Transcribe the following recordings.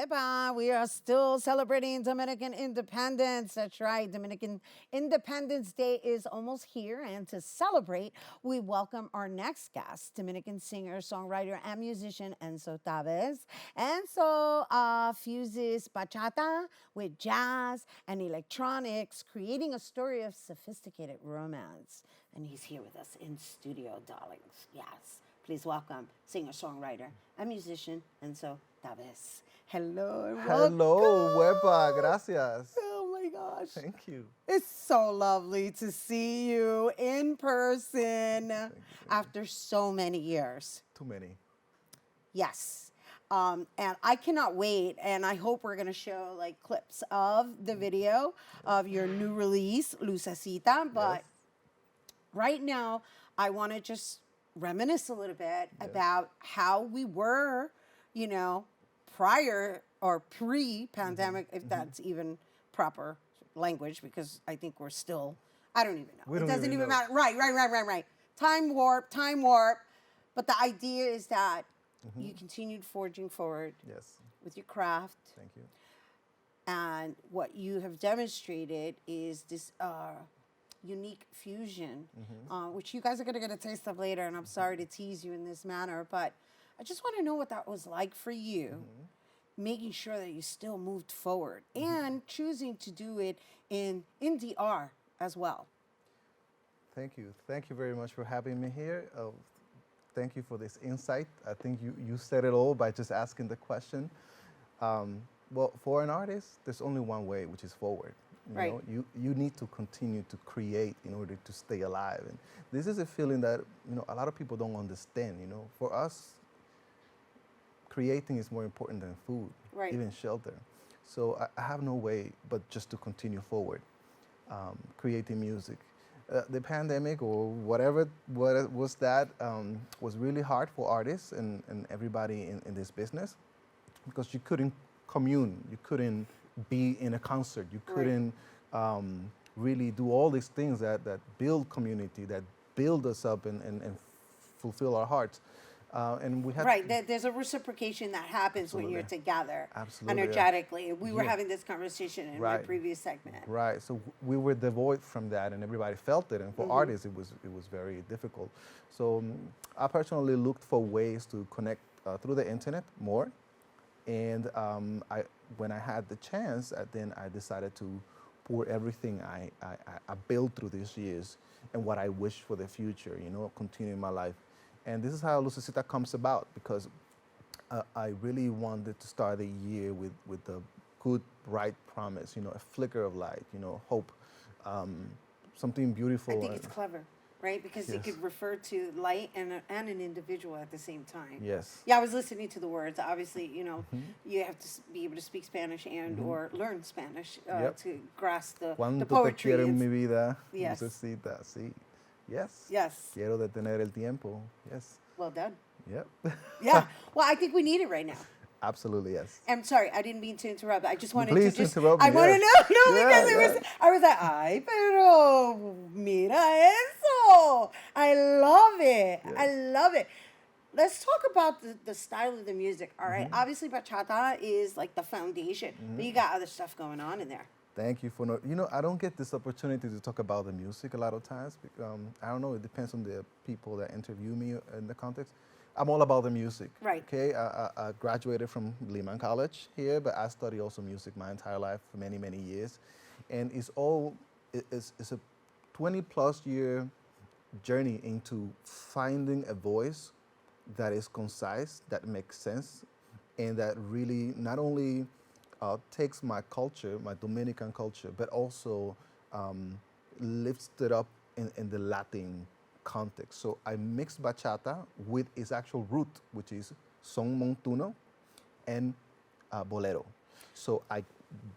Wepa, we are still celebrating Dominican independence. That's right. Dominican Independence Day is almost here. And to celebrate, we welcome our next guest, Dominican singer, songwriter, and musician Enso Taves. Enso fuses bachata with jazz and electronics, creating a story of sophisticated romance. And he's here with us in studio, darlings. Yes. Please welcome singer-songwriter and musician Enso Taves. Hello and Hello, Wepa. welcome. Gracias. Oh my gosh. Thank you. It's so lovely to see you in person Thank after so many years. Too many. Yes. And I cannot wait, and I hope we're going to show like clips of the video of your new release, Lucecita. But Yes. right now, I want to just reminisce a little bit Yes. about how we were, you know, prior or pre-pandemic, if that's even proper language, because I think we're still, I don't even know. We It don't doesn't even even know. matter. Right. Time warp, time warp. But the idea is that you continued forging forward Yes. with your craft, Thank you. and what you have demonstrated is this unique fusion, which you guys are going to get a taste of later. And I'm sorry to tease you in this manner, but I just want to know what that was like for you, making sure that you still moved forward and choosing to do it in DR as well. Thank you. Thank you very much for having me here. Thank you for this insight. I think you said it all by just asking the question. Well, for an artist, there's only one way, which is forward. Right. You need to continue to create in order to stay alive. And this is a feeling that, a lot of people don't understand. For us, creating is more important than food, Right. even shelter. So I have no way but just to continue forward, creating music. The pandemic or whatever what it was that was really hard for artists and everybody in this business, because you couldn't commune, you couldn't be in a concert, you Right. couldn't really do all these things that build community, that build us up and fulfill our hearts. And we had Right. There's a reciprocation that happens when you're Absolutely. together, Absolutely, yeah. energetically. We were Yeah. having this conversation in my Right. previous segment. Right. So we were devoid from that, and everybody felt it. And for artists, it was very difficult. So I personally looked for ways to connect through the internet more. And when I had the chance, then I decided to pour everything I built through these years and what I wish for the future. Continue my life. And this is how Lucecita comes about, because I really wanted to start the year with a good, bright promise, a flicker of light, hope, something beautiful. I think it's clever, right? Because it Yes. could refer to light and an individual at the same time. Yes. Yeah, I was listening to the words. Obviously, you have to be able to speak Spanish and or learn Spanish Yep. to grasp the ¿Cuánto te poetry. quiero en It's- mi vida? Yes. Lucecita, sí. Yes. Yes. Quiero detener el tiempo. Yes. Well done. Yep. Yeah. Well, I think we need it right now. Absolutely, yes. I'm sorry, I didn't mean to interrupt. I just wanted Please to just. interrupt I me, want to yes. know, no, Yeah, because it yeah. was. I was like, ay, pero mira eso. I love it. I love it. Let's talk about the style of the music. All right? Obviously, bachata is like the foundation, but you got other stuff going on in there. Thank you for I don't get this opportunity to talk about the music a lot of times. I don't know. It depends on the people that interview me in the context. I'm all about the music. Right. Okay. I graduated from Lehman College here, but I studied also music my entire life for many, many years, and it's a 20+ year journey into finding a voice that is concise, that makes sense, and that really not only takes my culture, my Dominican culture, but also lifts it up in the Latin context. So I mix bachata with its actual root, which is son montuno and bolero. So I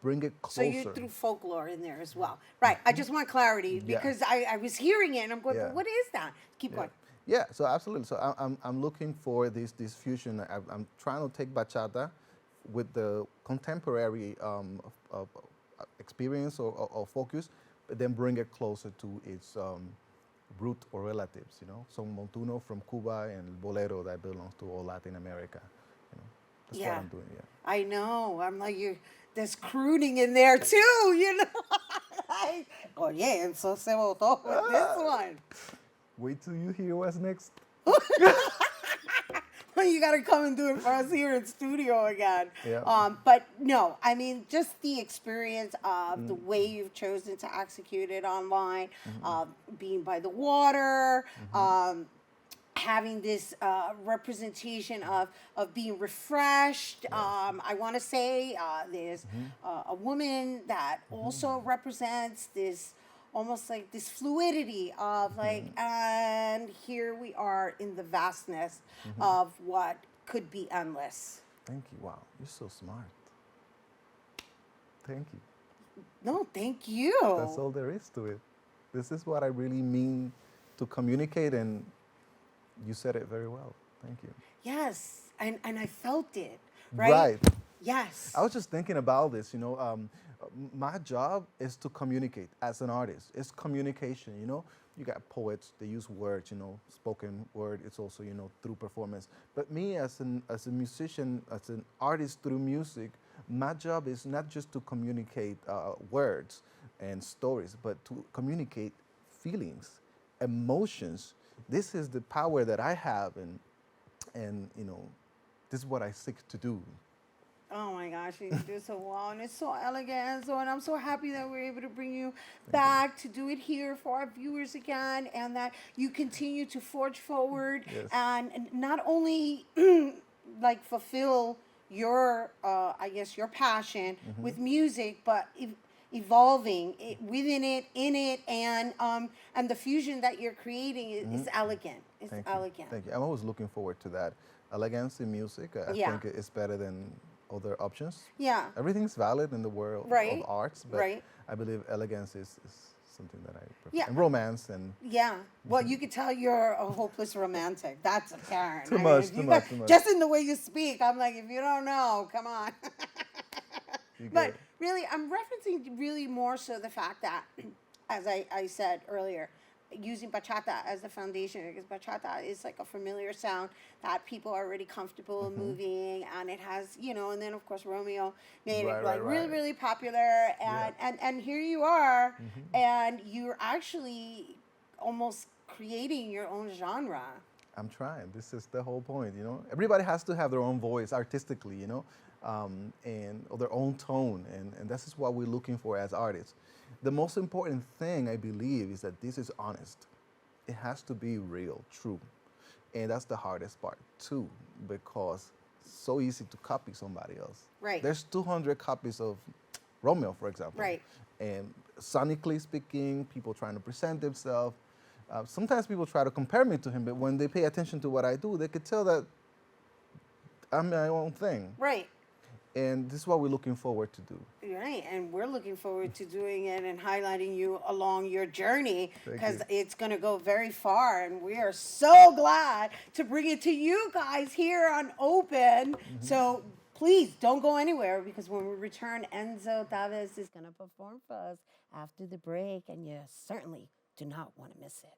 bring it So closer. you threw folklore in there as well. Right. I just want clarity Yeah. because I was hearing it and I'm going, Yeah. but what is that? Keep going. Yeah, so absolutely. So I'm looking for this fusion. I'm trying to take bachata with the contemporary of experience or focus, but then bring it closer to its root or relatives. Son montuno from Cuba and bolero that belongs to all Latin America. That's what Yeah, I'm doing. Yeah. I know. I'm like you. There's crooning in there too, you know. Like, oh yeah, and so se votó with this one. Wait till you hear what's next. You got to come and do it for us here in studio again. Yeah. But no, I mean, just the experience of the way you've chosen to execute it online, being by the water, having this representation of being refreshed. I want to say there's a woman that also represents this almost like this fluidity of like, and here we are in the vastness of what could be endless. Thank you. Wow, you're so smart. Thank you. No, thank That's you. all there is to it. This is what I really mean to communicate, and you said it very well. Thank you. Yes, and I felt it, right? Right. Yes. I was just thinking about this, my job is to communicate as an artist. It's communication, You got poets, they use words, spoken word. It's also, through performance. But me as a musician, as an artist through music, my job is not just to communicate words and stories, but to communicate feelings, emotions. This is the power that I have, and this is what I seek to do. Oh my gosh, you do so well, and it's so elegant. So, and I'm so happy that we're able to bring you back to do it here for our viewers again, and that you continue to forge forward Yes. and not only like fulfill your, I guess, your passion with music, but evolving it, within it, in it, and the fusion that you're creating is elegant. It's Thank you. elegant. Thank you. I'm always looking forward to that. Elegance in music, I Yeah. think it's better than other options. Yeah. Everything's valid in the world Right. of arts, but Right. I believe elegance is something that I prefer. Yeah. And romance and Yeah. Well, you could tell you're a hopeless romantic. That's apparent. Too I much, if too you much, got- too much. Just in the way you speak, I'm like, if you don't know, come on. you But get really, I'm referencing really more so the fact that, as I said earlier, using bachata as the foundation, because bachata is like a familiar sound that people are already comfortable moving, and it has, and then of course Romeo made it Right, like right, really, right. really popular, Yeah. and here you are, and you're actually almost creating your own genre. I'm trying. This is the whole point. Everybody has to have their own voice artistically, and or their own tone, and this is what we're looking for as artists. The most important thing I believe is that this is honest. It has to be real, true, and that's the hardest part too, because it's so easy to copy somebody else. Right. There's 200 copies of Romeo, for example, Right. and sonically speaking, people trying to present themselves. Sometimes people try to compare me to him, but when they pay attention to what I do, they could tell that I'm my own thing. Right. And this is what we're looking forward to do. Right, and we're looking forward to doing it and highlighting you along your journey Thank because you. it's going to go very far, and we are so glad to bring it to you guys here on Open. So please don't go anywhere because when we return, Enso Taves is going to perform for us after the break, and you certainly do not want to miss it.